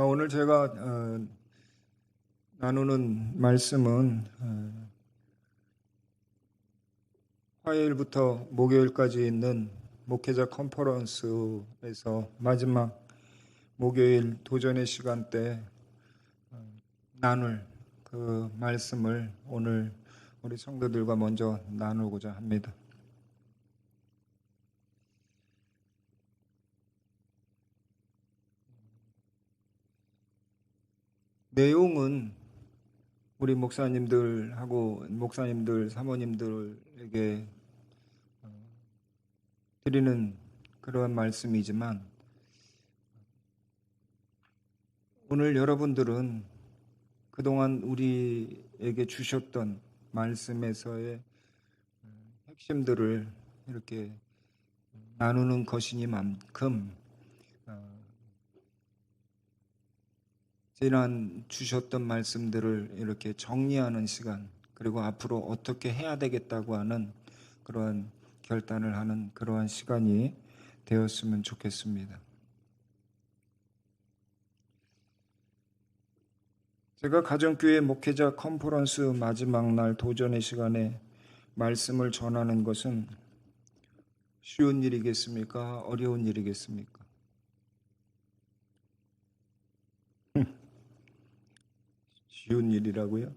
오늘 제가 나누는 말씀은 화요일부터 목요일까지 있는 목회자 컨퍼런스에서 마지막 목요일 도전의 시간 때 나눌 그 말씀을 오늘 우리 성도들과 먼저 나누고자 합니다. 내용은 우리 목사님들하고 목사님들, 사모님들에게 드리는 그런 말씀이지만 오늘 여러분들은 그동안 우리에게 주셨던 말씀에서의 핵심들을 이렇게 나누는 것이니만큼 지난 주셨던 말씀들을 이렇게 정리하는 시간, 그리고 앞으로 어떻게 해야 되겠다고 하는 그러한 결단을 하는 그러한 시간이 되었으면 좋겠습니다. 제가 가정교회 목회자 컨퍼런스 마지막 날 도전의 시간에 말씀을 전하는 것은 쉬운 일이겠습니까? 어려운 일이겠습니까? 쉬운 일이라고요?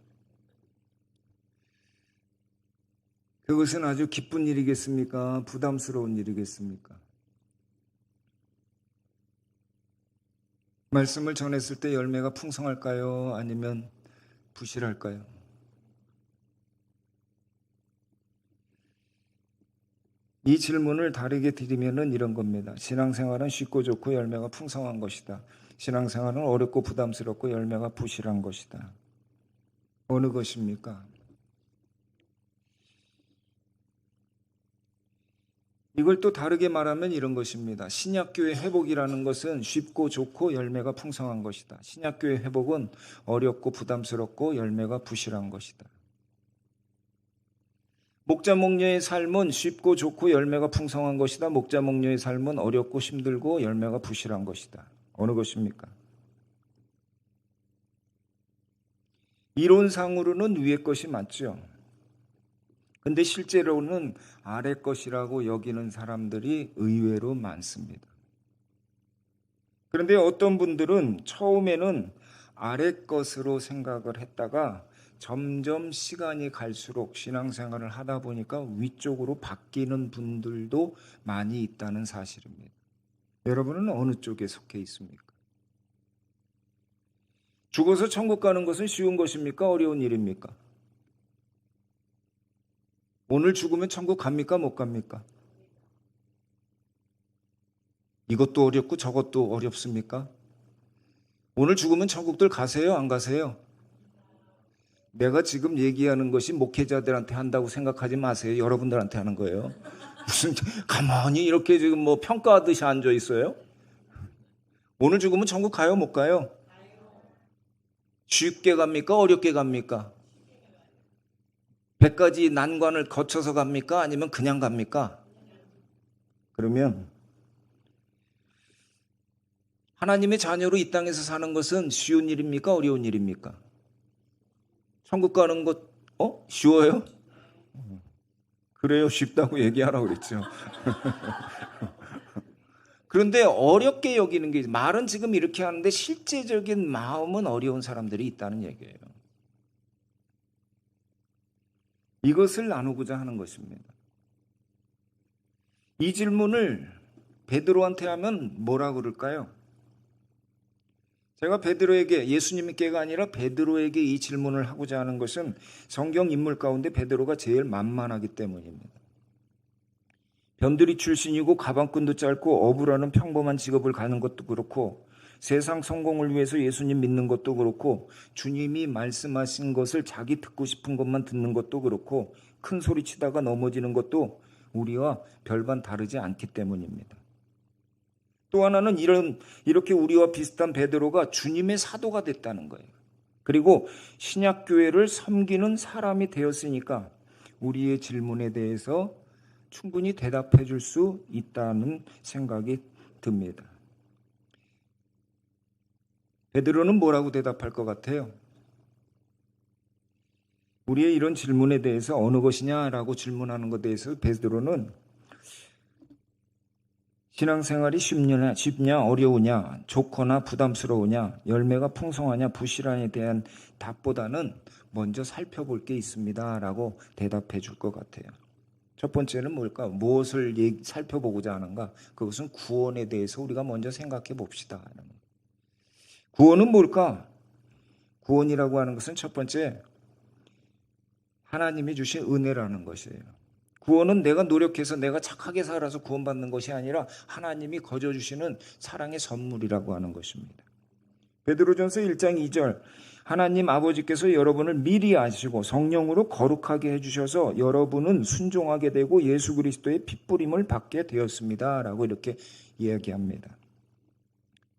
그것은 아주 기쁜 일이겠습니까? 부담스러운 일이겠습니까? 말씀을 전했을 때 열매가 풍성할까요? 아니면 부실할까요? 이 질문을 다르게 드리면은 이런 겁니다. 신앙생활은 쉽고 좋고 열매가 풍성한 것이다. 신앙생활은 어렵고 부담스럽고 열매가 부실한 것이다. 어느 것입니까? 이걸 또 다르게 말하면 이런 것입니다. 신약교회 회복이라는 것은 쉽고 좋고 열매가 풍성한 것이다. 신약교회 회복은 어렵고 부담스럽고 열매가 부실한 것이다. 목자 목녀의 삶은 쉽고 좋고 열매가 풍성한 것이다. 목자 목녀의 삶은 어렵고 힘들고 열매가 부실한 것이다. 어느 것입니까? 이론상으로는 위의 것이 맞죠. 근데 실제로는 아래 것이라고 여기는 사람들이 의외로 많습니다. 그런데 어떤 분들은 처음에는 아래 것으로 생각을 했다가 점점 시간이 갈수록 신앙생활을 하다 보니까 위쪽으로 바뀌는 분들도 많이 있다는 사실입니다. 여러분은 어느 쪽에 속해 있습니까? 죽어서 천국 가는 것은 쉬운 것입니까? 어려운 일입니까? 오늘 죽으면 천국 갑니까? 못 갑니까? 이것도 어렵고 저것도 어렵습니까? 오늘 죽으면 천국들 가세요? 안 가세요? 내가 지금 얘기하는 것이 목회자들한테 한다고 생각하지 마세요. 여러분들한테 하는 거예요. 무슨 가만히 이렇게 지금 뭐 평가하듯이 앉아 있어요? 오늘 죽으면 천국 가요? 못 가요? 쉽게 갑니까? 어렵게 갑니까? 100가지 난관을 거쳐서 갑니까? 아니면 그냥 갑니까? 그러면 하나님의 자녀로 이 땅에서 사는 것은 쉬운 일입니까? 어려운 일입니까? 천국 가는 것 쉬워요? 그래요, 쉽다고 얘기하라고 그랬죠. 그런데 어렵게 여기는 게 말은 지금 이렇게 하는데 실제적인 마음은 어려운 사람들이 있다는 얘기예요. 이것을 나누고자 하는 것입니다. 이 질문을 베드로한테 하면 뭐라 그럴까요? 제가 베드로에게, 예수님께가 아니라 베드로에게 이 질문을 하고자 하는 것은 성경 인물 가운데 베드로가 제일 만만하기 때문입니다. 변두리 출신이고 가방끈도 짧고 어부라는 평범한 직업을 가는 것도 그렇고 세상 성공을 위해서 예수님 믿는 것도 그렇고 주님이 말씀하신 것을 자기 듣고 싶은 것만 듣는 것도 그렇고 큰 소리 치다가 넘어지는 것도 우리와 별반 다르지 않기 때문입니다. 또 하나는 이렇게 우리와 비슷한 베드로가 주님의 사도가 됐다는 거예요. 그리고 신약교회를 섬기는 사람이 되었으니까 우리의 질문에 대해서 충분히 대답해 줄 수 있다는 생각이 듭니다. 베드로는 뭐라고 대답할 것 같아요? 우리의 이런 질문에 대해서 어느 것이냐라고 질문하는 것에 대해서 베드로는 신앙생활이 쉽냐 어려우냐, 좋거나 부담스러우냐, 열매가 풍성하냐 부실하냐에 대한 답보다는 먼저 살펴볼 게 있습니다 라고 대답해 줄 것 같아요. 첫 번째는 뭘까? 무엇을 살펴보고자 하는가? 그것은 구원에 대해서 우리가 먼저 생각해 봅시다. 구원은 뭘까? 구원이라고 하는 것은 첫 번째 하나님이 주신 은혜라는 것이에요. 구원은 내가 노력해서 내가 착하게 살아서 구원받는 것이 아니라 하나님이 거저 주시는 사랑의 선물이라고 하는 것입니다. 베드로전서 1장 2절 하나님 아버지께서 여러분을 미리 아시고 성령으로 거룩하게 해주셔서 여러분은 순종하게 되고 예수 그리스도의 핏부림을 받게 되었습니다 라고 이렇게 이야기합니다.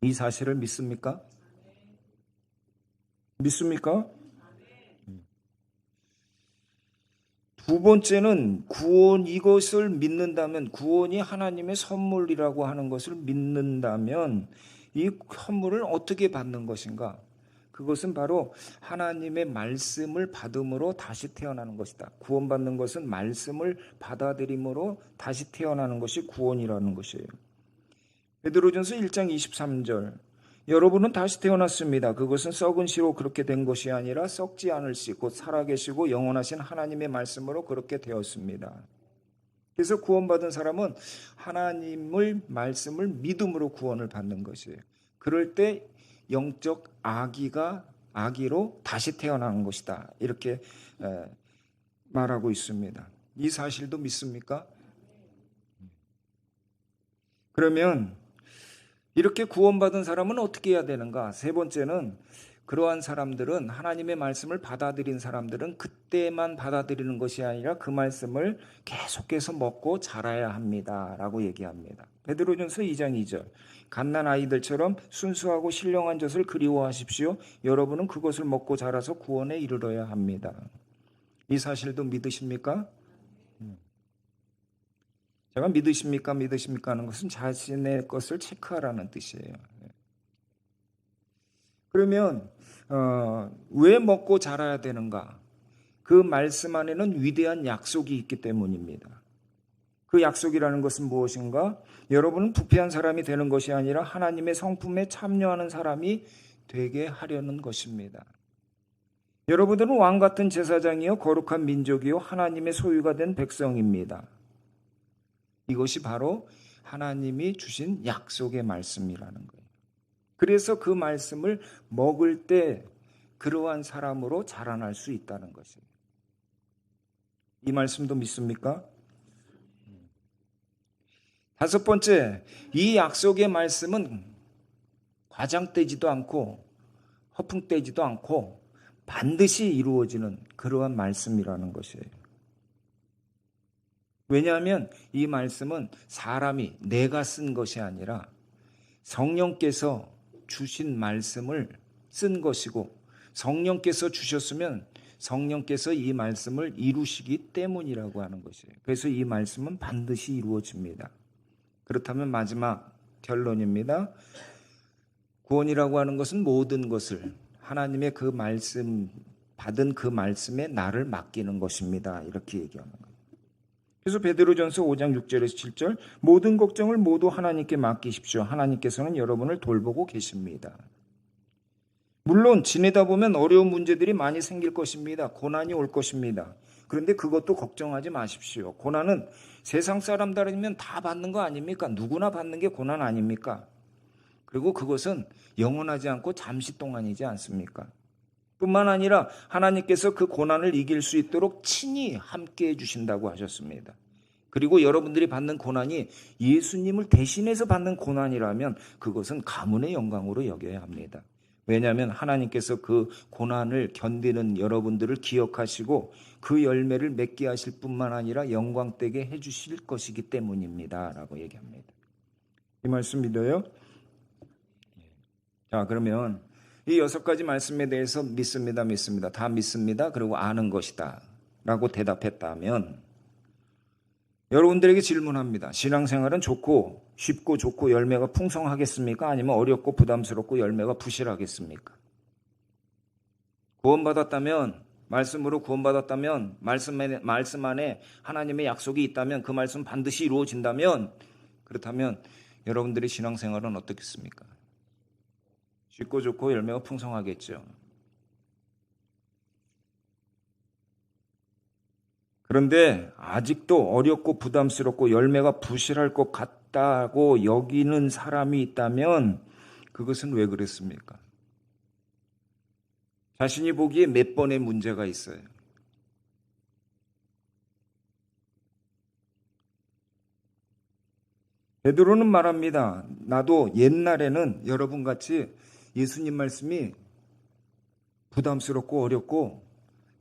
이 사실을 믿습니까? 믿습니까? 두 번째는 구원, 이것을 믿는다면, 구원이 하나님의 선물이라고 하는 것을 믿는다면 이 선물을 어떻게 받는 것인가? 그것은 바로 하나님의 말씀을 받음으로 다시 태어나는 것이다. 구원받는 것은 말씀을 받아들임으로 다시 태어나는 것이 구원이라는 것이에요. 베드로전서 1장 23절 여러분은 다시 태어났습니다. 그것은 썩은 씨로 그렇게 된 것이 아니라 썩지 않을 씨, 곧 살아계시고 영원하신 하나님의 말씀으로 그렇게 되었습니다. 그래서 구원받은 사람은 하나님의 말씀을 믿음으로 구원을 받는 것이에요. 그럴 때 영적 아기로 다시 태어나는 것이다. 이렇게 말하고 있습니다. 이 사실도 믿습니까? 그러면 이렇게 구원받은 사람은 어떻게 해야 되는가? 세 번째는 그러한 사람들은 하나님의 말씀을 받아들인 사람들은 그때만 받아들이는 것이 아니라 그 말씀을 계속해서 먹고 자라야 합니다 라고 얘기합니다. 베드로전서 2장 2절 갓난 아이들처럼 순수하고 신령한 젖을 그리워하십시오. 여러분은 그것을 먹고 자라서 구원에 이르러야 합니다. 이 사실도 믿으십니까? 제가 믿으십니까 하는 것은 자신의 것을 체크하라는 뜻이에요. 그러면 왜 먹고 자라야 되는가? 그 말씀 안에는 위대한 약속이 있기 때문입니다. 그 약속이라는 것은 무엇인가? 여러분은 부패한 사람이 되는 것이 아니라 하나님의 성품에 참여하는 사람이 되게 하려는 것입니다. 여러분들은 왕같은 제사장이요 거룩한 민족이요 하나님의 소유가 된 백성입니다. 이것이 바로 하나님이 주신 약속의 말씀이라는 거예요. 그래서 그 말씀을 먹을 때 그러한 사람으로 자라날 수 있다는 것이에요. 이 말씀도 믿습니까? 다섯 번째, 이 약속의 말씀은 과장되지도 않고 허풍되지도 않고 반드시 이루어지는 그러한 말씀이라는 것이에요. 왜냐하면 이 말씀은 사람이 내가 쓴 것이 아니라 성령께서 주신 말씀을 쓴 것이고 성령께서 주셨으면 성령께서 이 말씀을 이루시기 때문이라고 하는 것이에요. 그래서 이 말씀은 반드시 이루어집니다. 그렇다면 마지막 결론입니다. 구원이라고 하는 것은 모든 것을 하나님의 그 말씀 받은 그 말씀에 나를 맡기는 것입니다. 이렇게 얘기하는 거예요. 그래서 베드로전서 5장 6절에서 7절 모든 걱정을 모두 하나님께 맡기십시오. 하나님께서는 여러분을 돌보고 계십니다. 물론 지내다 보면 어려운 문제들이 많이 생길 것입니다. 고난이 올 것입니다. 그런데 그것도 걱정하지 마십시오. 고난은 세상 사람들이면 다 받는 거 아닙니까? 누구나 받는 게 고난 아닙니까? 그리고 그것은 영원하지 않고 잠시 동안이지 않습니까? 뿐만 아니라 하나님께서 그 고난을 이길 수 있도록 친히 함께 해주신다고 하셨습니다. 그리고 여러분들이 받는 고난이 예수님을 대신해서 받는 고난이라면 그것은 가문의 영광으로 여겨야 합니다. 왜냐하면 하나님께서 그 고난을 견디는 여러분들을 기억하시고 그 열매를 맺게 하실 뿐만 아니라 영광되게 해주실 것이기 때문입니다 라고 얘기합니다. 이 말씀 믿어요? 자, 그러면 이 6가지 말씀에 대해서 믿습니다. 다 믿습니다. 그리고 아는 것이다 라고 대답했다면 여러분들에게 질문합니다. 신앙생활은 쉽고 좋고 열매가 풍성하겠습니까? 아니면 어렵고 부담스럽고 열매가 부실하겠습니까? 말씀으로 구원받았다면, 말씀 안에 하나님의 약속이 있다면, 그 말씀 반드시 이루어진다면, 그렇다면 여러분들의 신앙생활은 어떻겠습니까? 쉽고 좋고 열매가 풍성하겠죠. 그런데 아직도 어렵고 부담스럽고 열매가 부실할 것 같다고 여기는 사람이 있다면 그것은 왜 그랬습니까? 자신이 보기에 몇 번의 문제가 있어요. 베드로는 말합니다. 나도 옛날에는 여러분같이 예수님 말씀이 부담스럽고 어렵고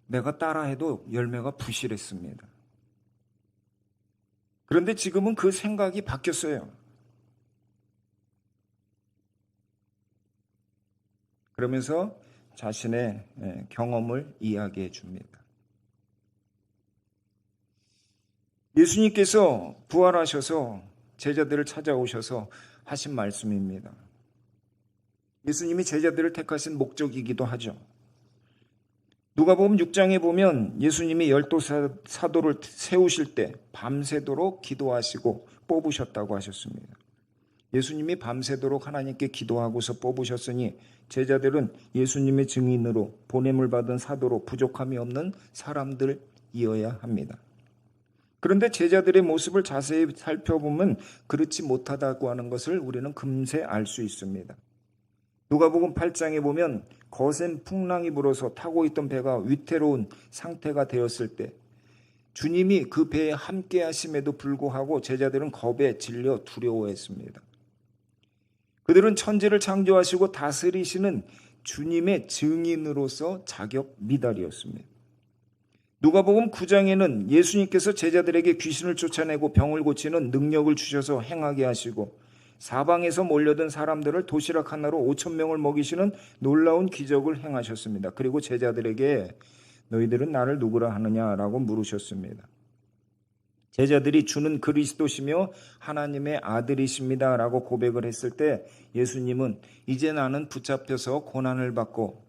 내가 따라해도 열매가 부실했습니다. 그런데 지금은 그 생각이 바뀌었어요. 그러면서 자신의 경험을 이야기해 줍니다. 예수님께서 부활하셔서 제자들을 찾아오셔서 하신 말씀입니다. 예수님이 제자들을 택하신 목적이기도 하죠. 누가복음 6장에 보면 예수님이 12 사도를 세우실 때 밤새도록 기도하시고 뽑으셨다고 하셨습니다. 예수님이 밤새도록 하나님께 기도하고서 뽑으셨으니 제자들은 예수님의 증인으로 보냄을 받은 사도로 부족함이 없는 사람들이어야 합니다. 그런데 제자들의 모습을 자세히 살펴보면 그렇지 못하다고 하는 것을 우리는 금세 알 수 있습니다. 누가복음 8장에 보면 거센 풍랑이 불어서 타고 있던 배가 위태로운 상태가 되었을 때 주님이 그 배에 함께 하심에도 불구하고 제자들은 겁에 질려 두려워했습니다. 그들은 천지를 창조하시고 다스리시는 주님의 증인으로서 자격 미달이었습니다. 누가복음 9장에는 예수님께서 제자들에게 귀신을 쫓아내고 병을 고치는 능력을 주셔서 행하게 하시고 사방에서 몰려든 사람들을 도시락 하나로 5,000명을 먹이시는 놀라운 기적을 행하셨습니다. 그리고 제자들에게 너희들은 나를 누구라 하느냐라고 물으셨습니다. 제자들이 주는 그리스도시며 하나님의 아들이십니다라고 고백을 했을 때 예수님은 이제 나는 붙잡혀서 고난을 받고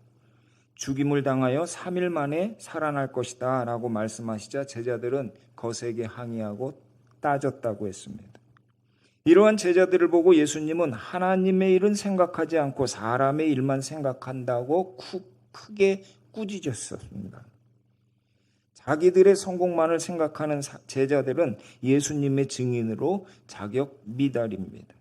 죽임을 당하여 3일 만에 살아날 것이다 라고 말씀하시자 제자들은 거세게 항의하고 따졌다고 했습니다. 이러한 제자들을 보고 예수님은 하나님의 일은 생각하지 않고 사람의 일만 생각한다고 크게 꾸짖으셨습니다. 자기들의 성공만을 생각하는 제자들은 예수님의 증인으로 자격 미달입니다.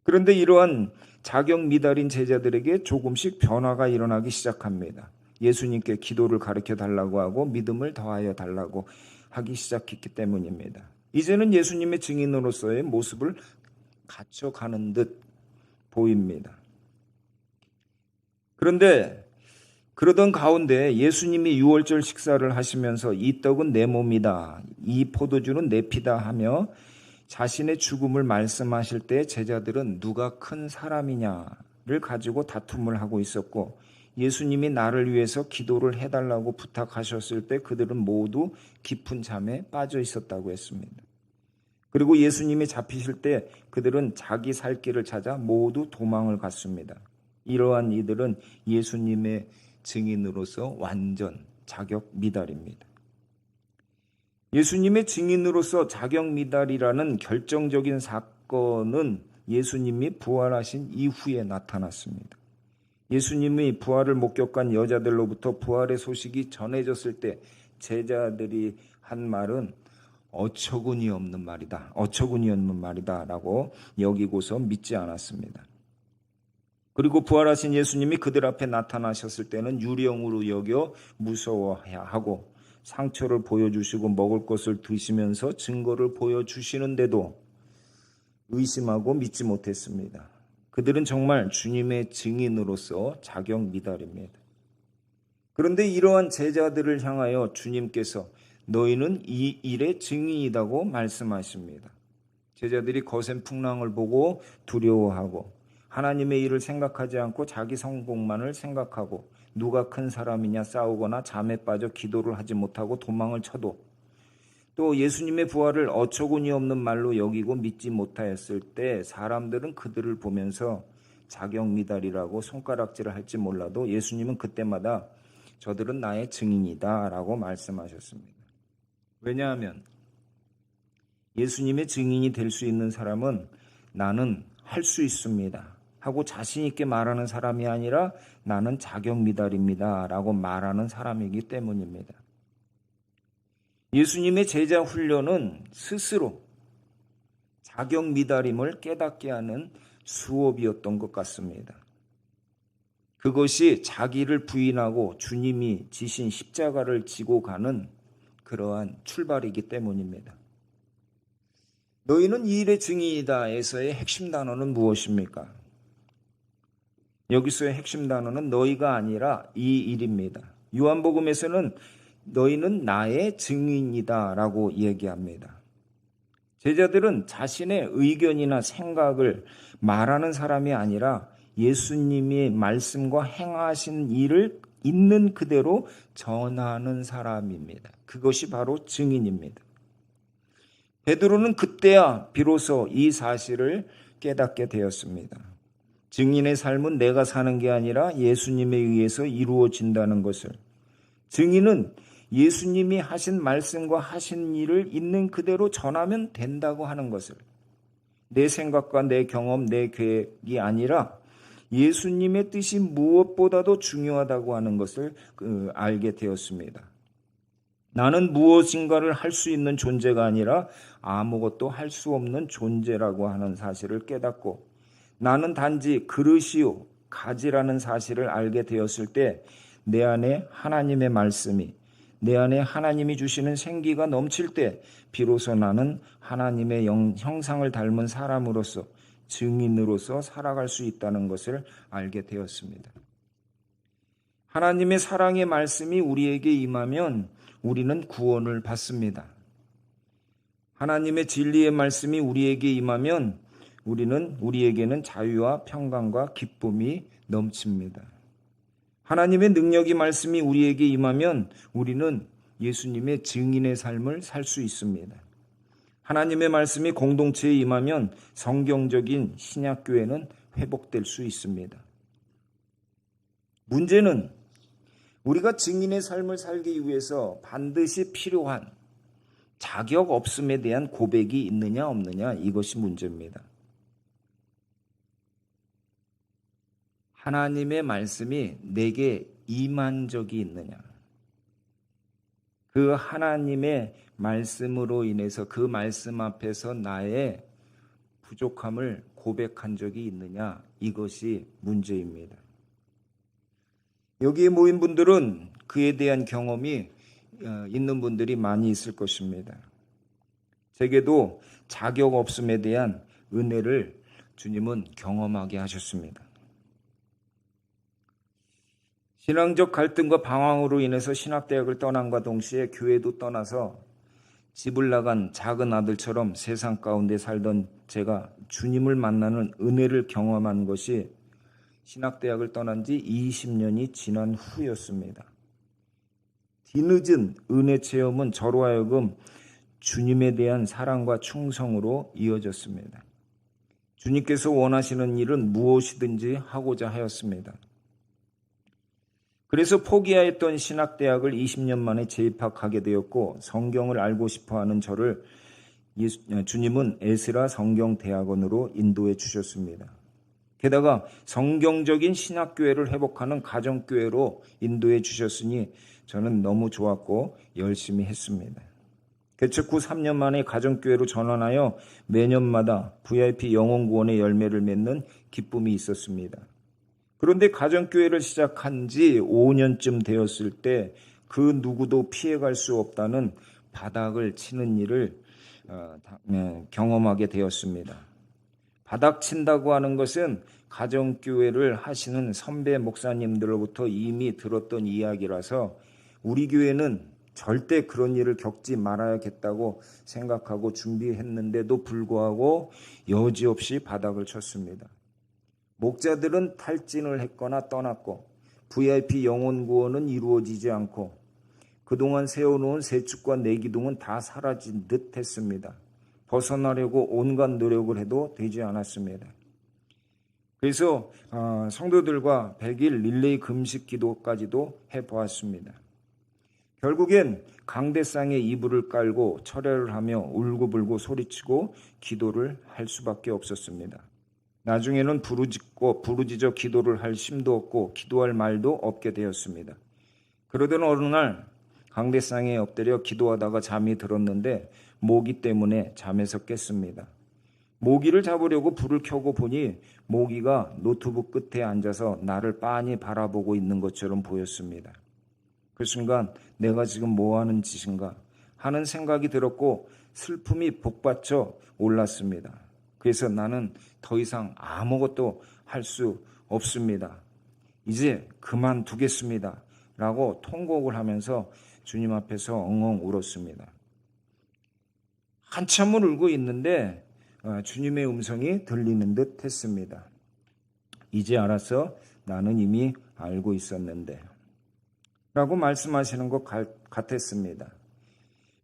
그런데 이러한 자격 미달인 제자들에게 조금씩 변화가 일어나기 시작합니다. 예수님께 기도를 가르쳐 달라고 하고 믿음을 더하여 달라고 하기 시작했기 때문입니다. 이제는 예수님의 증인으로서의 모습을 갖춰가는 듯 보입니다. 그런데 그러던 가운데 예수님이 유월절 식사를 하시면서 이 떡은 내 몸이다, 이 포도주는 내 피다 하며 자신의 죽음을 말씀하실 때 제자들은 누가 큰 사람이냐를 가지고 다툼을 하고 있었고 예수님이 나를 위해서 기도를 해달라고 부탁하셨을 때 그들은 모두 깊은 잠에 빠져 있었다고 했습니다. 그리고 예수님이 잡히실 때 그들은 자기 살 길을 찾아 모두 도망을 갔습니다. 이러한 이들은 예수님의 증인으로서 완전 자격 미달입니다. 예수님의 증인으로서 자격 미달이라는 결정적인 사건은 예수님이 부활하신 이후에 나타났습니다. 예수님이 부활을 목격한 여자들로부터 부활의 소식이 전해졌을 때 제자들이 한 말은 어처구니 없는 말이다 라고 여기고서 믿지 않았습니다. 그리고 부활하신 예수님이 그들 앞에 나타나셨을 때는 유령으로 여겨 무서워하고 상처를 보여주시고 먹을 것을 드시면서 증거를 보여주시는데도 의심하고 믿지 못했습니다. 그들은 정말 주님의 증인으로서 자격 미달입니다. 그런데 이러한 제자들을 향하여 주님께서 너희는 이 일의 증인이라고 말씀하십니다. 제자들이 거센 풍랑을 보고 두려워하고 하나님의 일을 생각하지 않고 자기 성공만을 생각하고 누가 큰 사람이냐 싸우거나 잠에 빠져 기도를 하지 못하고 도망을 쳐도 또 예수님의 부활을 어처구니 없는 말로 여기고 믿지 못하였을 때 사람들은 그들을 보면서 자격미달이라고 손가락질을 할지 몰라도 예수님은 그때마다 저들은 나의 증인이다 라고 말씀하셨습니다. 왜냐하면 예수님의 증인이 될 수 있는 사람은 나는 할 수 있습니다 하고 자신 있게 말하는 사람이 아니라 나는 자격미달입니다 라고 말하는 사람이기 때문입니다. 예수님의 제자 훈련은 스스로 자격미달임을 깨닫게 하는 수업이었던 것 같습니다. 그것이 자기를 부인하고 주님이 지신 십자가를 지고 가는 그러한 출발이기 때문입니다. 너희는 이 일의 증인이다에서의 핵심 단어는 무엇입니까? 여기서의 핵심 단어는 너희가 아니라 이 일입니다. 요한복음에서는 너희는 나의 증인이다 라고 얘기합니다. 제자들은 자신의 의견이나 생각을 말하는 사람이 아니라 예수님이 말씀과 행하신 일을 있는 그대로 전하는 사람입니다. 그것이 바로 증인입니다. 베드로는 그때야 비로소 이 사실을 깨닫게 되었습니다. 증인의 삶은 내가 사는 게 아니라 예수님에 의해서 이루어진다는 것을, 증인은 예수님이 하신 말씀과 하신 일을 있는 그대로 전하면 된다고 하는 것을, 내 생각과 내 경험, 내 계획이 아니라 예수님의 뜻이 무엇보다도 중요하다고 하는 것을 알게 되었습니다. 나는 무엇인가를 할 수 있는 존재가 아니라 아무것도 할 수 없는 존재라고 하는 사실을 깨닫고, 나는 단지 그릇이요 가지라는 사실을 알게 되었을 때 내 안에 하나님의 말씀이, 내 안에 하나님이 주시는 생기가 넘칠 때 비로소 나는 하나님의 형상을 닮은 사람으로서, 증인으로서 살아갈 수 있다는 것을 알게 되었습니다. 하나님의 사랑의 말씀이 우리에게 임하면 우리는 구원을 받습니다. 하나님의 진리의 말씀이 우리에게 임하면 우리에게는 자유와 평강과 기쁨이 넘칩니다. 하나님의 능력이 말씀이 우리에게 임하면 우리는 예수님의 증인의 삶을 살 수 있습니다. 하나님의 말씀이 공동체에 임하면 성경적인 신약교회는 회복될 수 있습니다. 문제는 우리가 증인의 삶을 살기 위해서 반드시 필요한 자격 없음에 대한 고백이 있느냐 없느냐, 이것이 문제입니다. 하나님의 말씀이 내게 임한 적이 있느냐, 그 하나님의 말씀으로 인해서 그 말씀 앞에서 나의 부족함을 고백한 적이 있느냐, 이것이 문제입니다. 여기에 모인 분들은 그에 대한 경험이 있는 분들이 많이 있을 것입니다. 제게도 자격 없음에 대한 은혜를 주님은 경험하게 하셨습니다. 신앙적 갈등과 방황으로 인해서 신학대학을 떠남과 동시에 교회도 떠나서 집을 나간 작은 아들처럼 세상 가운데 살던 제가 주님을 만나는 은혜를 경험한 것이 신학대학을 떠난 지 20년이 지난 후였습니다. 뒤늦은 은혜 체험은 저로 하여금 주님에 대한 사랑과 충성으로 이어졌습니다. 주님께서 원하시는 일은 무엇이든지 하고자 하였습니다. 그래서 포기하였던 신학대학을 20년 만에 재입학하게 되었고, 성경을 알고 싶어하는 저를 주님은 에스라 성경대학원으로 인도해 주셨습니다. 게다가 성경적인 신학교회를 회복하는 가정교회로 인도해 주셨으니 저는 너무 좋았고 열심히 했습니다. 개척 후 3년 만에 가정교회로 전환하여 매년마다 VIP 영혼구원의 열매를 맺는 기쁨이 있었습니다. 그런데 가정교회를 시작한 지 5년쯤 되었을 때 그 누구도 피해갈 수 없다는 바닥을 치는 일을 경험하게 되었습니다. 바닥 친다고 하는 것은 가정교회를 하시는 선배 목사님들로부터 이미 들었던 이야기라서 우리 교회는 절대 그런 일을 겪지 말아야겠다고 생각하고 준비했는데도 불구하고 여지없이 바닥을 쳤습니다. 목자들은 탈진을 했거나 떠났고 VIP 영혼 구원은 이루어지지 않고 그동안 세워놓은 세축과 내기둥은 다 사라진 듯 했습니다. 벗어나려고 온갖 노력을 해도 되지 않았습니다. 그래서 성도들과 100일 릴레이 금식 기도까지도 해보았습니다. 결국엔 강대상에 이불을 깔고 철회를 하며 울고불고 소리치고 기도를 할 수밖에 없었습니다. 나중에는 부르짖어 기도를 할 힘도 없고 기도할 말도 없게 되었습니다. 그러던 어느 날 강대상에 엎드려 기도하다가 잠이 들었는데 모기 때문에 잠에서 깼습니다. 모기를 잡으려고 불을 켜고 보니 모기가 노트북 끝에 앉아서 나를 빤히 바라보고 있는 것처럼 보였습니다. 그 순간 내가 지금 뭐하는 짓인가 하는 생각이 들었고 슬픔이 복받쳐 올랐습니다. 그래서 나는 더 이상 아무것도 할 수 없습니다. 이제 그만두겠습니다. 라고 통곡을 하면서 주님 앞에서 엉엉 울었습니다. 한참을 울고 있는데 주님의 음성이 들리는 듯 했습니다. 이제 알았어? 나는 이미 알고 있었는데. 라고 말씀하시는 것 같았습니다.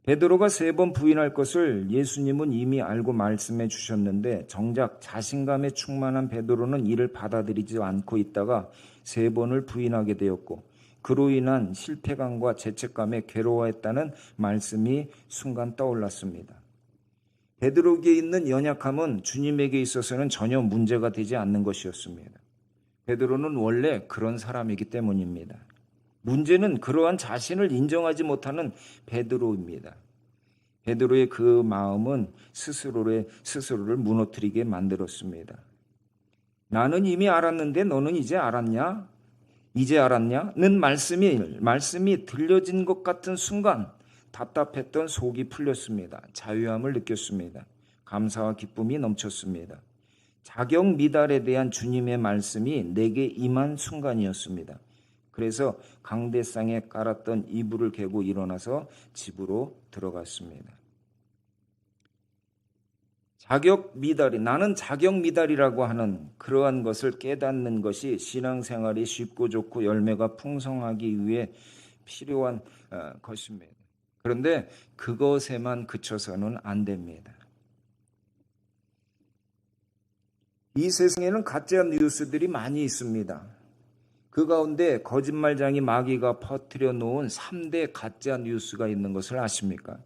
베드로가 3번 부인할 것을 예수님은 이미 알고 말씀해 주셨는데 정작 자신감에 충만한 베드로는 이를 받아들이지 않고 있다가 3번을 부인하게 되었고 그로 인한 실패감과 죄책감에 괴로워했다는 말씀이 순간 떠올랐습니다. 베드로에게 있는 연약함은 주님에게 있어서는 전혀 문제가 되지 않는 것이었습니다. 베드로는 원래 그런 사람이기 때문입니다. 문제는 그러한 자신을 인정하지 못하는 베드로입니다. 베드로의 그 마음은 스스로를 무너뜨리게 만들었습니다. 나는 이미 알았는데 너는 이제 알았냐? 이제 알았냐? 는 말씀이 들려진 것 같은 순간 답답했던 속이 풀렸습니다. 자유함을 느꼈습니다. 감사와 기쁨이 넘쳤습니다. 자격 미달에 대한 주님의 말씀이 내게 임한 순간이었습니다. 그래서 강대상에 깔았던 이불을 개고 일어나서 집으로 들어갔습니다. 나는 자격 미달이라고 하는 그러한 것을 깨닫는 것이 신앙생활이 쉽고 좋고 열매가 풍성하기 위해 필요한 것입니다. 그런데 그것에만 그쳐서는 안 됩니다. 이 세상에는 가짜 뉴스들이 많이 있습니다. 그 가운데 거짓말장이 마귀가 퍼뜨려 놓은 3대 가짜 뉴스가 있는 것을 아십니까?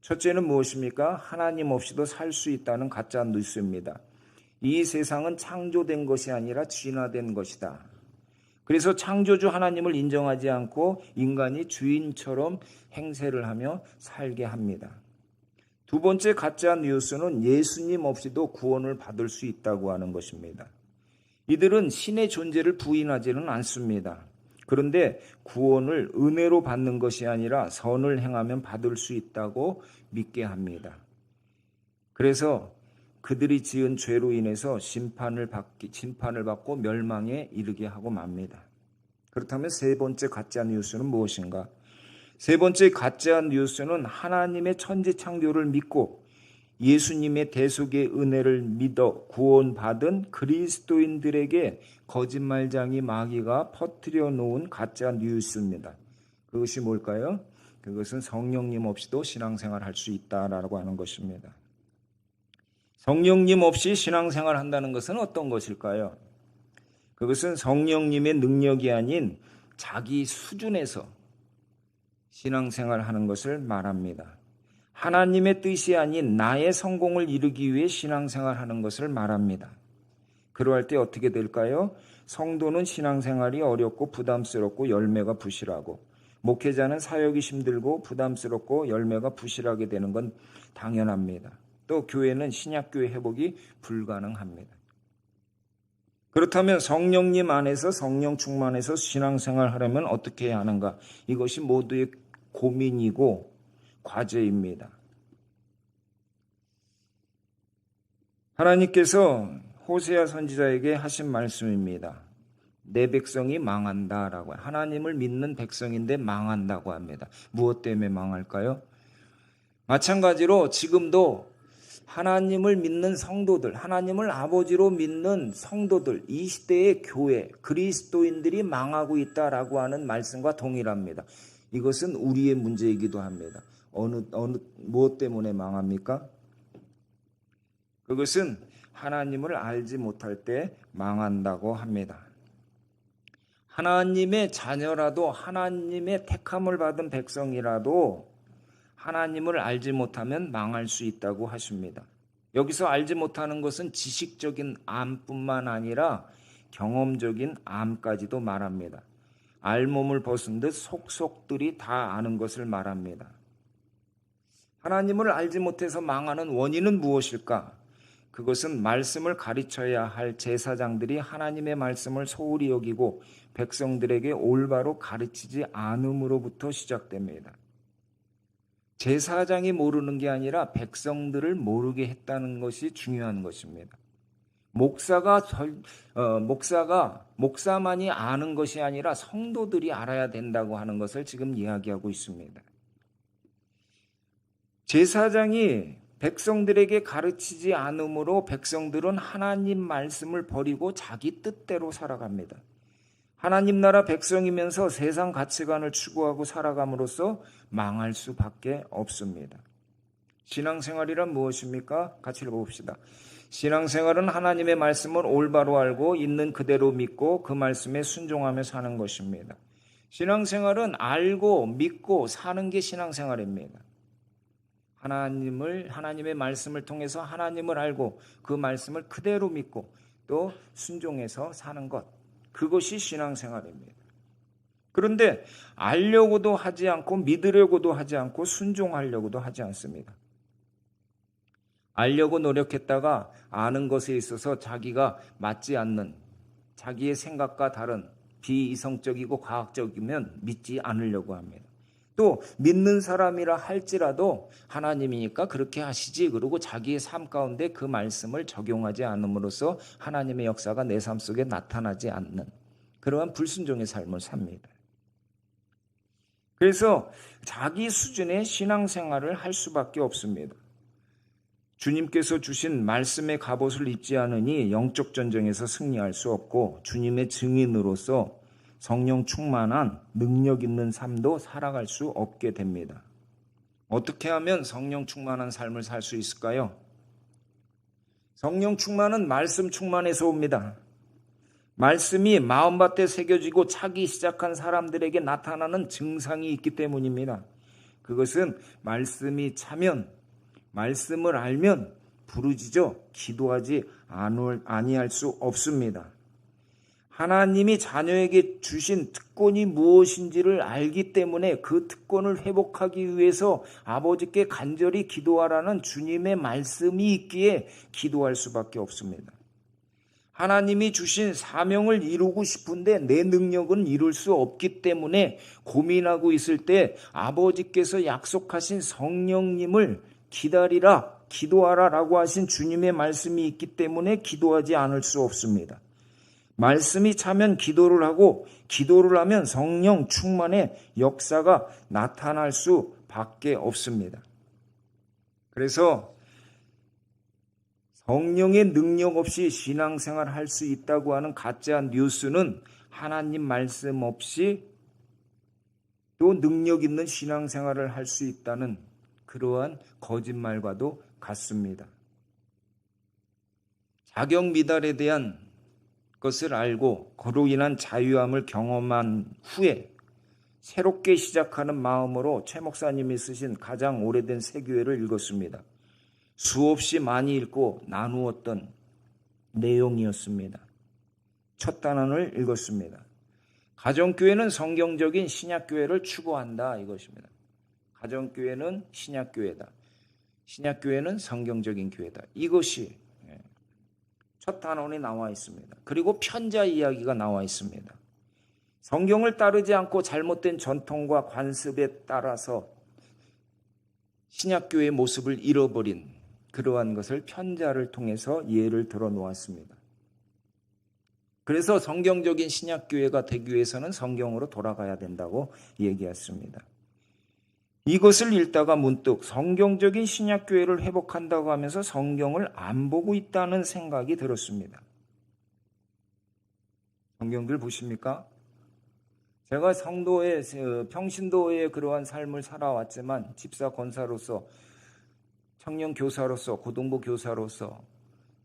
첫째는 무엇입니까? 하나님 없이도 살 수 있다는 가짜 뉴스입니다. 이 세상은 창조된 것이 아니라 진화된 것이다. 그래서 창조주 하나님을 인정하지 않고 인간이 주인처럼 행세를 하며 살게 합니다. 두 번째 가짜 뉴스는 예수님 없이도 구원을 받을 수 있다고 하는 것입니다. 이들은 신의 존재를 부인하지는 않습니다. 그런데 구원을 은혜로 받는 것이 아니라 선을 행하면 받을 수 있다고 믿게 합니다. 그래서 그들이 지은 죄로 인해서 심판을 받고 멸망에 이르게 하고 맙니다. 그렇다면 세 번째 가짜 뉴스는 무엇인가? 세 번째 가짜 뉴스는 하나님의 천지 창조를 믿고 예수님의 대속의 은혜를 믿어 구원받은 그리스도인들에게 거짓말장이 마귀가 퍼뜨려 놓은 가짜 뉴스입니다. 그것이 뭘까요? 그것은 성령님 없이도 신앙생활 할 수 있다라고 하는 것입니다. 성령님 없이 신앙생활 한다는 것은 어떤 것일까요? 그것은 성령님의 능력이 아닌 자기 수준에서 신앙생활 하는 것을 말합니다. 하나님의 뜻이 아닌 나의 성공을 이루기 위해 신앙생활 하는 것을 말합니다. 그러할 때 어떻게 될까요? 성도는 신앙생활이 어렵고 부담스럽고 열매가 부실하고 목회자는 사역이 힘들고 부담스럽고 열매가 부실하게 되는 건 당연합니다. 또 교회는 신약교회 회복이 불가능합니다. 그렇다면 성령님 안에서 성령 충만해서 신앙생활 하려면 어떻게 해야 하는가? 이것이 모두의 고민이고 과제입니다. 하나님께서 호세아 선지자에게 하신 말씀입니다. 내 백성이 망한다라고 하나님을 믿는 백성인데 망한다고 합니다. 무엇 때문에 망할까요? 마찬가지로 지금도 하나님을 믿는 성도들, 하나님을 아버지로 믿는 성도들, 이 시대의 교회, 그리스도인들이 망하고 있다라고 하는 말씀과 동일합니다. 이것은 우리의 문제이기도 합니다. 무엇 때문에 망합니까? 그것은 하나님을 알지 못할 때 망한다고 합니다. 하나님의 자녀라도 하나님의 택함을 받은 백성이라도 하나님을 알지 못하면 망할 수 있다고 하십니다. 여기서 알지 못하는 것은 지식적인 암뿐만 아니라 경험적인 암까지도 말합니다. 알몸을 벗은 듯 속속들이 다 아는 것을 말합니다. 하나님을 알지 못해서 망하는 원인은 무엇일까? 그것은 말씀을 가르쳐야 할 제사장들이 하나님의 말씀을 소홀히 여기고 백성들에게 올바로 가르치지 않음으로부터 시작됩니다. 제사장이 모르는 게 아니라 백성들을 모르게 했다는 것이 중요한 것입니다. 목사만이 아는 것이 아니라 성도들이 알아야 된다고 하는 것을 지금 이야기하고 있습니다. 제사장이 백성들에게 가르치지 않으므로 백성들은 하나님 말씀을 버리고 자기 뜻대로 살아갑니다. 하나님 나라 백성이면서 세상 가치관을 추구하고 살아감으로써 망할 수밖에 없습니다. 신앙생활이란 무엇입니까? 같이 읽어봅시다. 신앙생활은 하나님의 말씀을 올바로 알고 있는 그대로 믿고 그 말씀에 순종하며 사는 것입니다. 신앙생활은 알고 믿고 사는 게 신앙생활입니다. 하나님의 말씀을 통해서 하나님을 알고 그 말씀을 그대로 믿고 또 순종해서 사는 것, 그것이 신앙생활입니다. 그런데 알려고도 하지 않고 믿으려고도 하지 않고 순종하려고도 하지 않습니다. 알려고 노력했다가 아는 것에 있어서 자기가 맞지 않는 자기의 생각과 다른 비이성적이고 과학적이면 믿지 않으려고 합니다. 또 믿는 사람이라 할지라도 하나님이니까 그렇게 하시지 그러고 자기의 삶 가운데 그 말씀을 적용하지 않음으로써 하나님의 역사가 내 삶 속에 나타나지 않는 그러한 불순종의 삶을 삽니다. 그래서 자기 수준의 신앙생활을 할 수밖에 없습니다. 주님께서 주신 말씀의 갑옷을 입지 않으니 영적 전쟁에서 승리할 수 없고 주님의 증인으로서 성령 충만한 능력 있는 삶도 살아갈 수 없게 됩니다. 어떻게 하면 성령 충만한 삶을 살 수 있을까요? 성령 충만은 말씀 충만에서 옵니다. 말씀이 마음밭에 새겨지고 차기 시작한 사람들에게 나타나는 증상이 있기 때문입니다. 그것은 말씀이 차면, 말씀을 알면 부르짖어 기도하지 아니할 수 없습니다. 하나님이 자녀에게 주신 특권이 무엇인지를 알기 때문에 그 특권을 회복하기 위해서 아버지께 간절히 기도하라는 주님의 말씀이 있기에 기도할 수밖에 없습니다. 하나님이 주신 사명을 이루고 싶은데 내 능력은 이룰 수 없기 때문에 고민하고 있을 때 아버지께서 약속하신 성령님을 기다리라, 기도하라 라고 하신 주님의 말씀이 있기 때문에 기도하지 않을 수 없습니다. 말씀이 차면 기도를 하고 기도를 하면 성령 충만의 역사가 나타날 수밖에 없습니다. 그래서 성령의 능력 없이 신앙생활 할 수 있다고 하는 가짜 뉴스는 하나님 말씀 없이 또 능력 있는 신앙생활을 할 수 있다는 그러한 거짓말과도 같습니다. 자격 미달에 대한 것을 알고 그로 인한 자유함을 경험한 후에 새롭게 시작하는 마음으로 최 목사님이 쓰신 가장 오래된 새교회를 읽었습니다. 수없이 많이 읽고 나누었던 내용이었습니다. 첫 단원을 읽었습니다. 가정교회는 성경적인 신약교회를 추구한다 이것입니다. 가정교회는 신약교회다. 신약교회는 성경적인 교회다. 이것이 첫 단원이 나와 있습니다. 그리고 편자 이야기가 나와 있습니다. 성경을 따르지 않고 잘못된 전통과 관습에 따라서 신약교회의 모습을 잃어버린 그러한 것을 편자를 통해서 예를 들어 놓았습니다. 그래서 성경적인 신약교회가 되기 위해서는 성경으로 돌아가야 된다고 얘기했습니다. 이것을 읽다가 문득 성경적인 신약교회를 회복한다고 하면서 성경을 안 보고 있다는 생각이 들었습니다. 성경들 보십니까? 제가 성도의 평신도의 그러한 삶을 살아왔지만 집사 권사로서, 청년 교사로서, 고등부 교사로서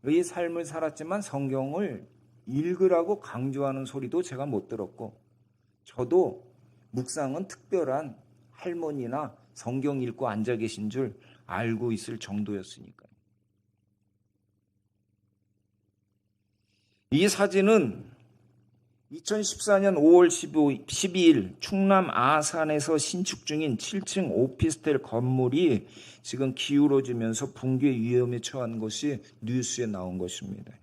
의 삶을 살았지만 성경을 읽으라고 강조하는 소리도 제가 못 들었고, 저도 묵상은 특별한 할머니나 성경 읽고 앉아 계신 줄 알고 있을 정도였으니까요. 이 사진은 2014년 5월 12일 충남 아산에서 신축 중인 7층 오피스텔 건물이 지금 기울어지면서 붕괴 위험에 처한 것이 뉴스에 나온 것입니다.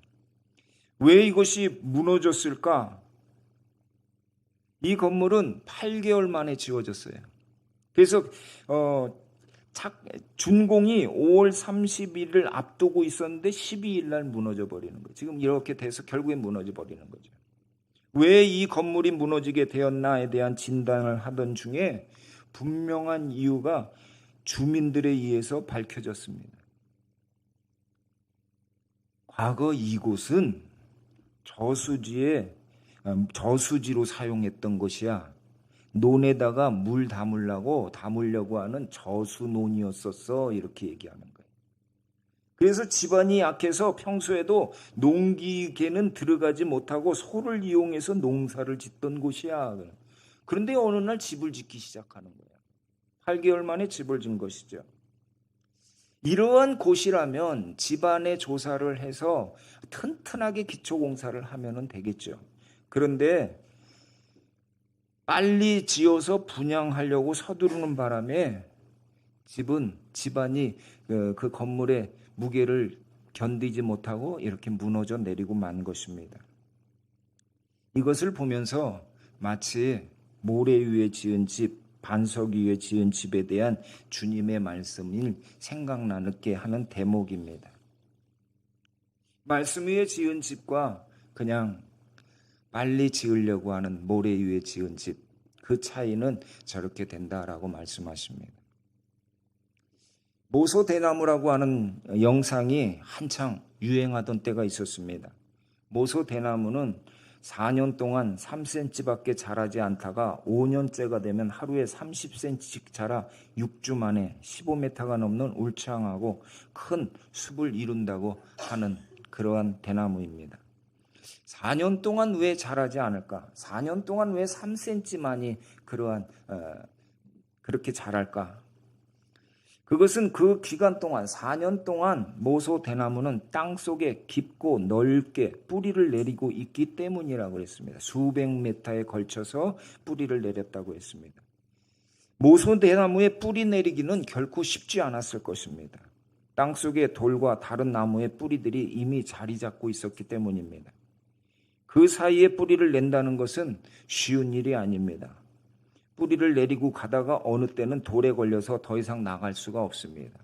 왜 이것이 무너졌을까? 이 건물은 8개월 만에 지어졌어요. 그래서 준공이 5월 30일을 앞두고 있었는데 12일 날 무너져 버리는 거예요. 지금 이렇게 돼서 결국에 무너져 버리는 거죠. 왜 이 건물이 무너지게 되었나에 대한 진단을 하던 중에 분명한 이유가 주민들에 의해서 밝혀졌습니다. 과거 이곳은 저수지로 사용했던 것이야. 논에다가 물 담으려고 하는 저수논이었었어. 이렇게 얘기하는 거예요. 그래서 집안이 약해서 평소에도 농기계는 들어가지 못하고 소를 이용해서 농사를 짓던 곳이야. 그런데 어느 날 집을 짓기 시작하는 거야. 8개월 만에 집을 짓는 것이죠. 이러한 곳이라면 집안의 조사를 해서 튼튼하게 기초공사를 하면 되겠죠. 그런데 빨리 지어서 분양하려고 서두르는 바람에 집안이 그 건물의 무게를 견디지 못하고 이렇게 무너져 내리고 만 것입니다. 이것을 보면서 마치 모래 위에 지은 집, 반석 위에 지은 집에 대한 주님의 말씀이 생각나게 하는 대목입니다. 말씀 위에 지은 집과 그냥 빨리 지으려고 하는 모래 위에 지은 집, 그 차이는 저렇게 된다라고 말씀하십니다. 모소대나무라고 하는 영상이 한창 유행하던 때가 있었습니다. 모소대나무는 4년 동안 3cm밖에 자라지 않다가 5년째가 되면 하루에 30cm씩 자라 6주 만에 15m가 넘는 울창하고 큰 숲을 이룬다고 하는 그러한 대나무입니다. 4년 동안 왜 자라지 않을까? 4년 동안 왜 3cm만이 그렇게 자랄까? 그것은 그 기간 동안 4년 동안 모소대나무는 땅속에 깊고 넓게 뿌리를 내리고 있기 때문이라고 했습니다. 수백 메타에 걸쳐서 뿌리를 내렸다고 했습니다. 모소대나무의 뿌리 내리기는 결코 쉽지 않았을 것입니다. 땅속에 돌과 다른 나무의 뿌리들이 이미 자리 잡고 있었기 때문입니다. 그 사이에 뿌리를 낸다는 것은 쉬운 일이 아닙니다. 뿌리를 내리고 가다가 어느 때는 돌에 걸려서 더 이상 나갈 수가 없습니다.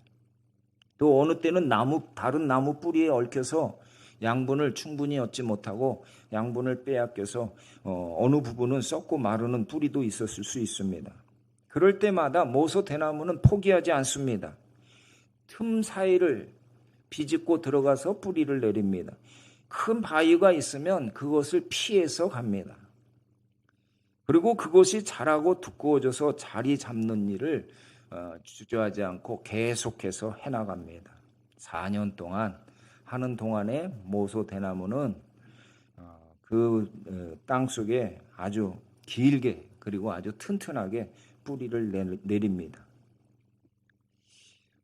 또 어느 때는 다른 나무 뿌리에 얽혀서 양분을 충분히 얻지 못하고 양분을 빼앗겨서 어느 부분은 썩고 마르는 뿌리도 있었을 수 있습니다. 그럴 때마다 모소대나무는 포기하지 않습니다. 틈 사이를 비집고 들어가서 뿌리를 내립니다. 큰 바위가 있으면 그것을 피해서 갑니다. 그리고 그것이 자라고 두꺼워져서 자리 잡는 일을 주저하지 않고 계속해서 해나갑니다. 4년 동안 하는 동안에 모소대나무는 그 땅속에 아주 길게 그리고 아주 튼튼하게 뿌리를 내립니다.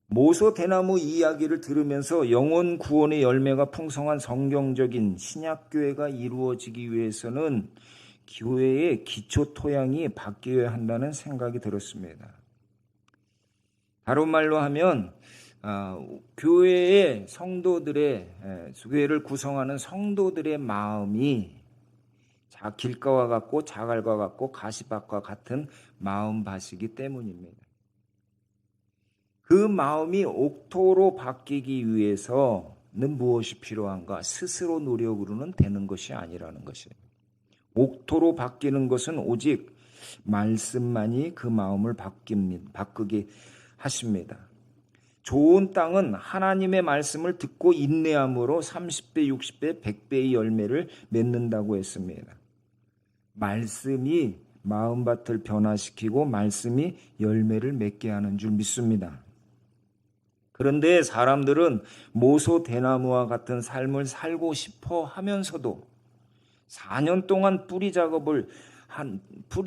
모소대나무 이야기를 들으면서 영혼 구원의 열매가 풍성한 성경적인 신약교회가 이루어지기 위해서는 교회의 기초 토양이 바뀌어야 한다는 생각이 들었습니다. 다른 말로 하면 교회의 교회를 구성하는 성도들의 마음이 길가와 같고 자갈과 같고 가시밭과 같은 마음밭이기 때문입니다. 그 마음이 옥토로 바뀌기 위해서는 무엇이 필요한가? 스스로 노력으로는 되는 것이 아니라는 것이에요. 옥토로 바뀌는 것은 오직 말씀만이 그 마음을 바꾸게 하십니다. 좋은 땅은 하나님의 말씀을 듣고 인내함으로 30배, 60배, 100배의 열매를 맺는다고 했습니다. 말씀이 마음밭을 변화시키고 말씀이 열매를 맺게 하는 줄 믿습니다. 그런데 사람들은 모소 대나무와 같은 삶을 살고 싶어 하면서도 4년 동안 뿌리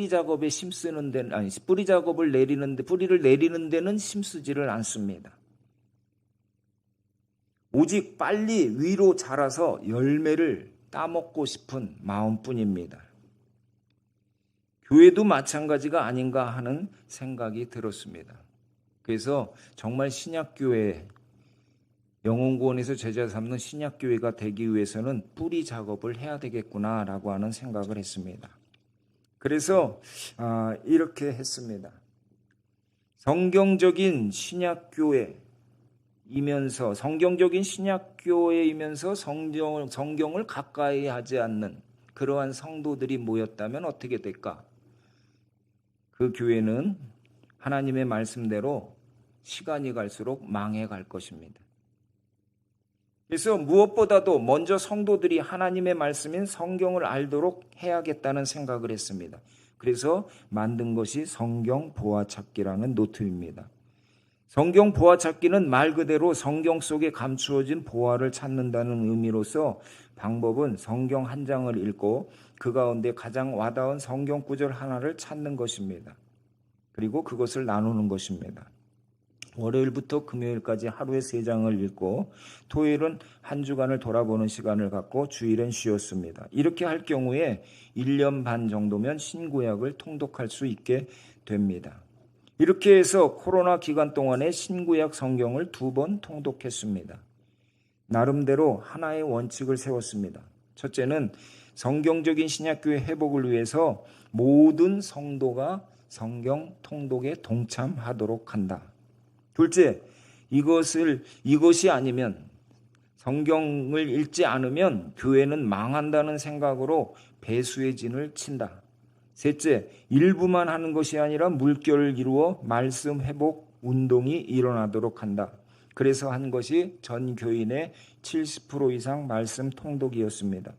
작업에 힘쓰는 데는 아니 뿌리를 내리는 데는 힘쓰지를 않습니다. 오직 빨리 위로 자라서 열매를 따먹고 싶은 마음뿐입니다. 교회도 마찬가지가 아닌가 하는 생각이 들었습니다. 그래서 정말 신약교회, 영혼구원에서 제자 삼는 신약교회가 되기 위해서는 뿌리 작업을 해야 되겠구나라고 하는 생각을 했습니다. 그래서 이렇게 했습니다. 성경적인 신약교회이면서 성경을 가까이 하지 않는 그러한 성도들이 모였다면 어떻게 될까? 그 교회는 하나님의 말씀대로 시간이 갈수록 망해갈 것입니다. 그래서 무엇보다도 먼저 성도들이 하나님의 말씀인 성경을 알도록 해야겠다는 생각을 했습니다. 그래서 만든 것이 성경 보화찾기라는 노트입니다. 성경 보화찾기는 말 그대로 성경 속에 감추어진 보화를 찾는다는 의미로서 방법은 성경 한 장을 읽고 그 가운데 가장 와닿은 성경 구절 하나를 찾는 것입니다. 그리고 그것을 나누는 것입니다. 월요일부터 금요일까지 하루에 3장을 읽고 토요일은 한 주간을 돌아보는 시간을 갖고 주일엔 쉬었습니다. 이렇게 할 경우에 1년 반 정도면 신구약을 통독할 수 있게 됩니다. 이렇게 해서 코로나 기간 동안에 신구약 성경을 2번 통독했습니다. 나름대로 하나의 원칙을 세웠습니다. 첫째는 성경적인 신약교회 회복을 위해서 모든 성도가 성경 통독에 동참하도록 한다. 둘째, 이것이 아니면 성경을 읽지 않으면 교회는 망한다는 생각으로 배수의 진을 친다. 셋째, 일부만 하는 것이 아니라 물결을 이루어 말씀 회복 운동이 일어나도록 한다. 그래서 한 것이 전 교인의 70% 이상 말씀 통독이었습니다.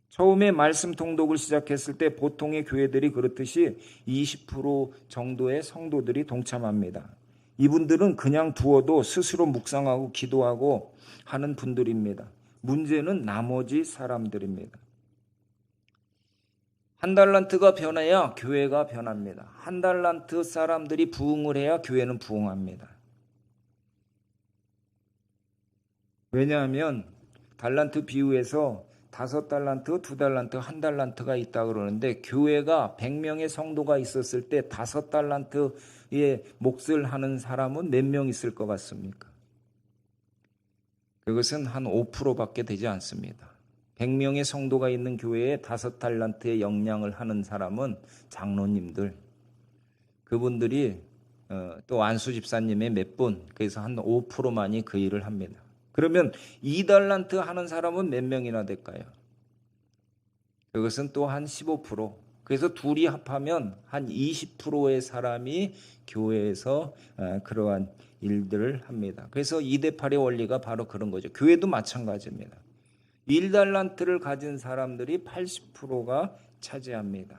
처음에 말씀 통독을 시작했을 때 보통의 교회들이 그렇듯이 20% 정도의 성도들이 동참합니다. 이분들은 그냥 두어도 스스로 묵상하고 기도하고 하는 분들입니다. 문제는 나머지 사람들입니다. 한 달란트가 변해야 교회가 변합니다. 한 달란트 사람들이 부흥을 해야 교회는 부흥합니다. 왜냐하면 달란트 비유에서 5달란트, 2달란트, 1달란트가 있다 그러는데 교회가 100명의 성도가 있었을 때 5달란트의 몫을 하는 사람은 몇 명 있을 것 같습니까? 그것은 한 5%밖에 되지 않습니다. 100명의 성도가 있는 교회에 5달란트의 역량을 하는 사람은 장로님들, 그분들이 또 안수 집사님의 몇 분, 그래서 한 5%만이 그 일을 합니다. 그러면 2달란트 하는 사람은 몇 명이나 될까요? 그것은 또 한 15%. 그래서 둘이 합하면 한 20%의 사람이 교회에서 그러한 일들을 합니다. 그래서 2대8의 원리가 바로 그런 거죠. 교회도 마찬가지입니다. 1달란트를 가진 사람들이 80%가 차지합니다.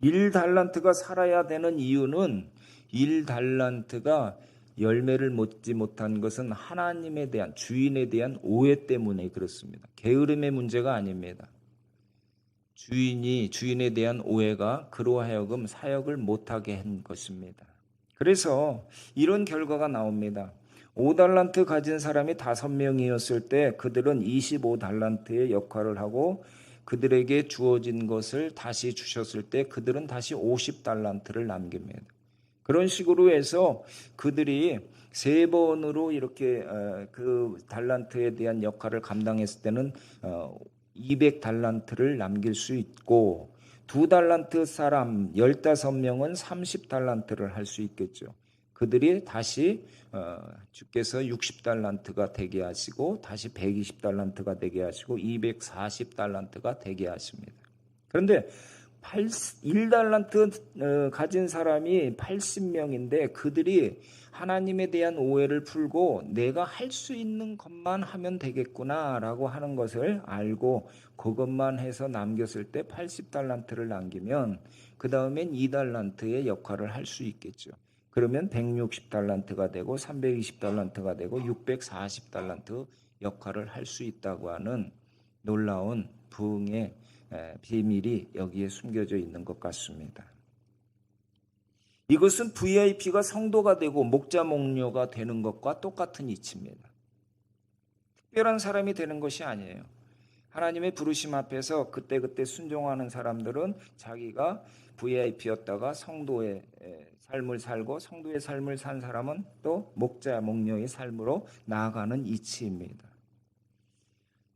1달란트가 살아야 되는 이유는 1달란트가 열매를 맺지 못한 것은 하나님에 대한, 주인에 대한 오해 때문에 그렇습니다. 게으름의 문제가 아닙니다. 주인에 대한 오해가 그로 하여금 사역을 못하게 한 것입니다. 그래서 이런 결과가 나옵니다. 5달란트 가진 사람이 5명이었을 때 그들은 25달란트의 역할을 하고 그들에게 주어진 것을 다시 주셨을 때 그들은 다시 50달란트를 남깁니다. 그런 식으로 해서 그들이 3번으로 이렇게 그 달란트에 대한 역할을 감당했을 때는 200달란트를 남길 수 있고 2달란트 사람 15명은 30달란트를 할 수 있겠죠. 그들이 다시 주께서 60달란트가 되게 하시고 다시 120달란트가 되게 하시고 240달란트가 되게 하십니다. 그런데 1달란트 가진 사람이 80명인데 그들이 하나님에 대한 오해를 풀고 내가 할 수 있는 것만 하면 되겠구나라고 하는 것을 알고 그것만 해서 남겼을 때 80달란트를 남기면 그 다음엔 2달란트의 역할을 할 수 있겠죠. 그러면 160달란트가 되고 320달란트가 되고 640달란트 역할을 할 수 있다고 하는 놀라운 부흥의 비밀이 여기에 숨겨져 있는 것 같습니다. 이것은 VIP가 성도가 되고 목자 목녀가 되는 것과 똑같은 이치입니다. 특별한 사람이 되는 것이 아니에요. 하나님의 부르심 앞에서 그때그때 순종하는 사람들은 자기가 VIP였다가 성도의 삶을 살고 성도의 삶을 산 사람은 또 목자 목녀의 삶으로 나아가는 이치입니다.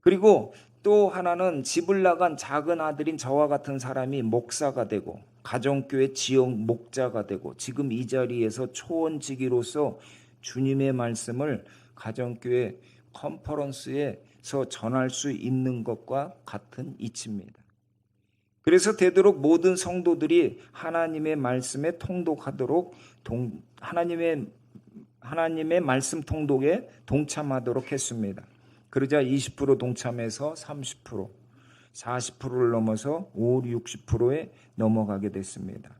그리고 또 하나는 집을 나간 작은 아들인 저와 같은 사람이 목사가 되고 가정교회 지역 목자가 되고 지금 이 자리에서 초원지기로서 주님의 말씀을 가정교회 컨퍼런스에서 전할 수 있는 것과 같은 이치입니다. 그래서 되도록 모든 성도들이 하나님의 말씀에 통독하도록 하나님의 말씀 통독에 동참하도록 했습니다. 그러자 20% 동참해서 30%, 40%를 넘어서 5, 60%에 넘어가게 됐습니다.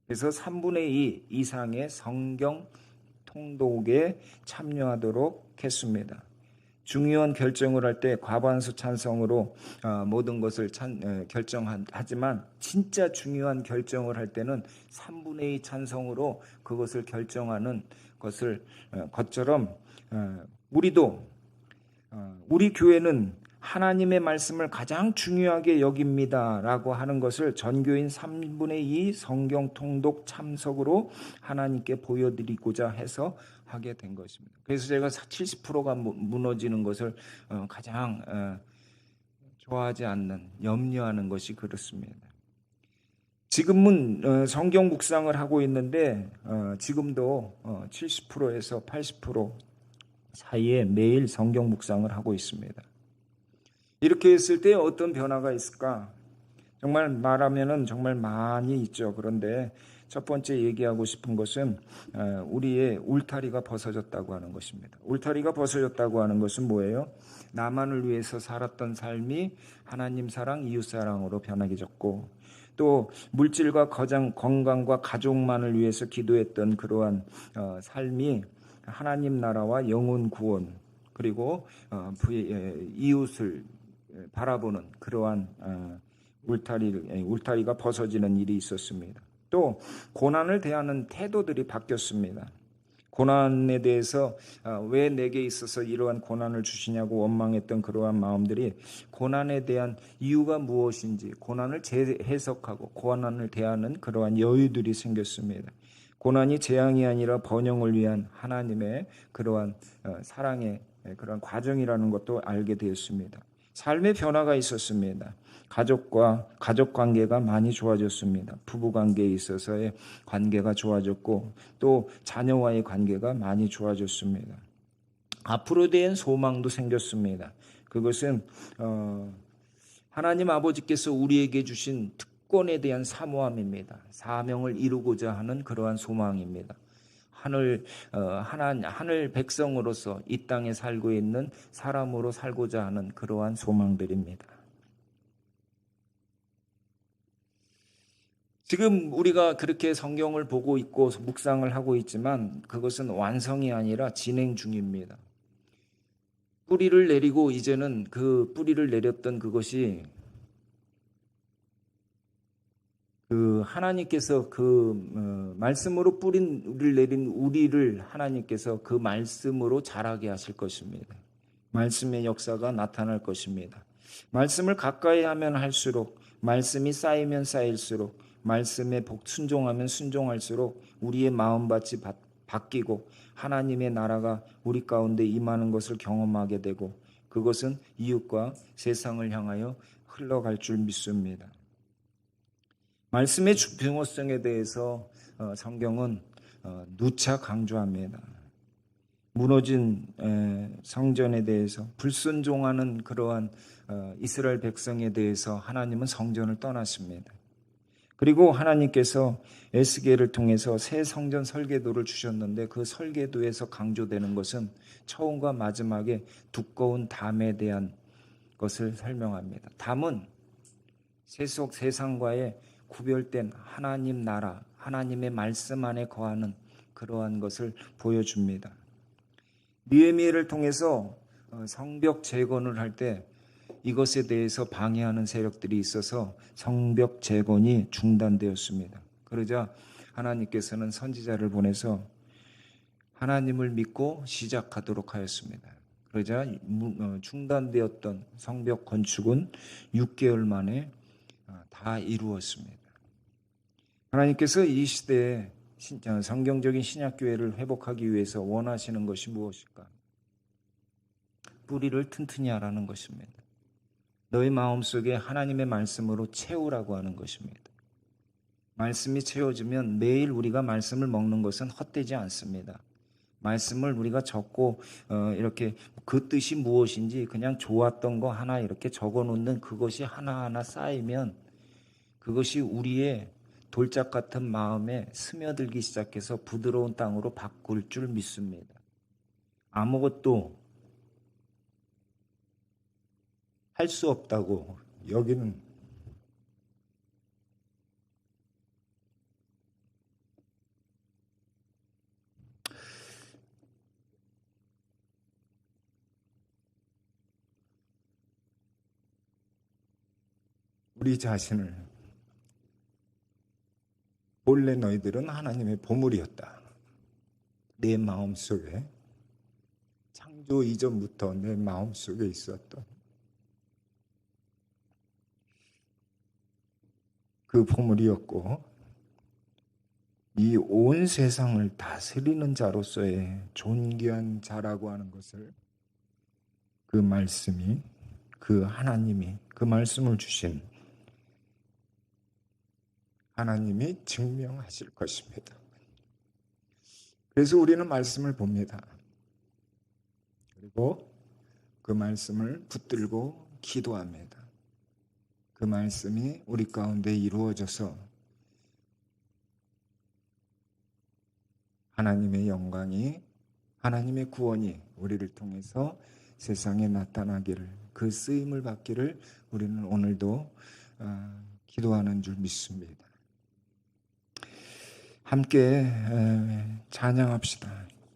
그래서 3분의 2 이상의 성경 통독에 참여하도록 했습니다. 중요한 결정을 할 때 과반수 찬성으로 모든 것을 결정하지만 진짜 중요한 결정을 할 때는 3분의 2 찬성으로 그것을 결정하는 것처럼 우리 교회는 하나님의 말씀을 가장 중요하게 여깁니다라고 하는 것을 전교인 3분의 2 성경 통독 참석으로 하나님께 보여드리고자 해서 하게 된 것입니다. 그래서 제가 70%가 무너지는 것을 가장 좋아하지 않는, 염려하는 것이 그렇습니다. 지금은 성경 묵상을 하고 있는데 지금도 70%에서 80% 사이에 매일 성경 묵상을 하고 있습니다. 이렇게 했을 때 어떤 변화가 있을까? 정말 말하면은 정말 많이 있죠. 그런데 첫 번째 얘기하고 싶은 것은 우리의 울타리가 벗어졌다고 하는 것입니다. 울타리가 벗어졌다고 하는 것은 뭐예요? 나만을 위해서 살았던 삶이 하나님 사랑, 이웃 사랑으로 변하게졌고 또 물질과 건강과 가족만을 위해서 기도했던 그러한 삶이 하나님 나라와 영혼 구원 그리고 이웃을 바라보는 그러한 울타리가 벗어지는 일이 있었습니다. 또 고난을 대하는 태도들이 바뀌었습니다. 고난에 대해서 왜 내게 있어서 이러한 고난을 주시냐고 원망했던 그러한 마음들이 고난에 대한 이유가 무엇인지 고난을 재해석하고 고난을 대하는 그러한 여유들이 생겼습니다. 고난이 재앙이 아니라 번영을 위한 하나님의 그러한 사랑의 그러한 과정이라는 것도 알게 되었습니다. 삶의 변화가 있었습니다. 가족 관계가 많이 좋아졌습니다. 부부 관계에 있어서의 관계가 좋아졌고 또 자녀와의 관계가 많이 좋아졌습니다. 앞으로 대한 소망도 생겼습니다. 그것은 하나님 아버지께서 우리에게 주신 특권에 대한 사모함입니다. 사명을 이루고자 하는 그러한 소망입니다. 하늘 백성으로서 이 땅에 살고 있는 사람으로 살고자 하는 그러한 소망들입니다. 지금 우리가 그렇게 성경을 보고 있고 묵상을 하고 있지만 그것은 완성이 아니라 진행 중입니다. 뿌리를 내리고 이제는 그 뿌리를 내렸던 그것이 하나님께서 말씀으로 뿌리를 내린 우리를 하나님께서 그 말씀으로 자라게 하실 것입니다. 말씀의 역사가 나타날 것입니다. 말씀을 가까이 하면 할수록 말씀이 쌓이면 쌓일수록 말씀에 순종하면 순종할수록 우리의 마음밭이 바뀌고 하나님의 나라가 우리 가운데 임하는 것을 경험하게 되고 그것은 이웃과 세상을 향하여 흘러갈 줄 믿습니다. 말씀의 중요성에 대해서 성경은 누차 강조합니다. 무너진 성전에 대해서 불순종하는 그러한 이스라엘 백성에 대해서 하나님은 성전을 떠나십니다. 그리고 하나님께서 에스겔을 통해서 새 성전 설계도를 주셨는데 그 설계도에서 강조되는 것은 처음과 마지막에 두꺼운 담에 대한 것을 설명합니다. 담은 세속 세상과의 구별된 하나님 나라, 하나님의 말씀 안에 거하는 그러한 것을 보여줍니다. 느헤미야를 통해서 성벽 재건을 할 때 이것에 대해서 방해하는 세력들이 있어서 성벽 재건이 중단되었습니다. 그러자 하나님께서는 선지자를 보내서 하나님을 믿고 시작하도록 하였습니다. 그러자 중단되었던 성벽 건축은 6개월 만에 다 이루었습니다. 하나님께서 이 시대에 성경적인 신약교회를 회복하기 위해서 원하시는 것이 무엇일까? 뿌리를 튼튼히 하라는 것입니다. 너희 마음속에 하나님의 말씀으로 채우라고 하는 것입니다. 말씀이 채워지면 매일 우리가 말씀을 먹는 것은 헛되지 않습니다. 말씀을 우리가 적고 이렇게 그 뜻이 무엇인지 그냥 좋았던 거 하나 이렇게 적어놓는 그것이 하나하나 쌓이면 그것이 우리의 돌짝 같은 마음에 스며들기 시작해서 부드러운 땅으로 바꿀 줄 믿습니다. 아무것도 할 수 없다고 여기는 우리 자신을 본래 너희들은 하나님의 보물이었다. 내 마음속에 창조 이전부터 내 마음속에 있었던 그 보물이었고 이 온 세상을 다스리는 자로서의 존귀한 자라고 하는 것을 그 말씀이 그 하나님이 그 말씀을 주신 하나님이 증명하실 것입니다. 그래서 우리는 말씀을 봅니다. 그리고 그 말씀을 붙들고 기도합니다. 그 말씀이 우리 가운데 이루어져서 하나님의 영광이 하나님의 구원이 우리를 통해서 세상에 나타나기를 그 쓰임을 받기를 우리는 오늘도 기도하는 줄 믿습니다. 함께 찬양합시다.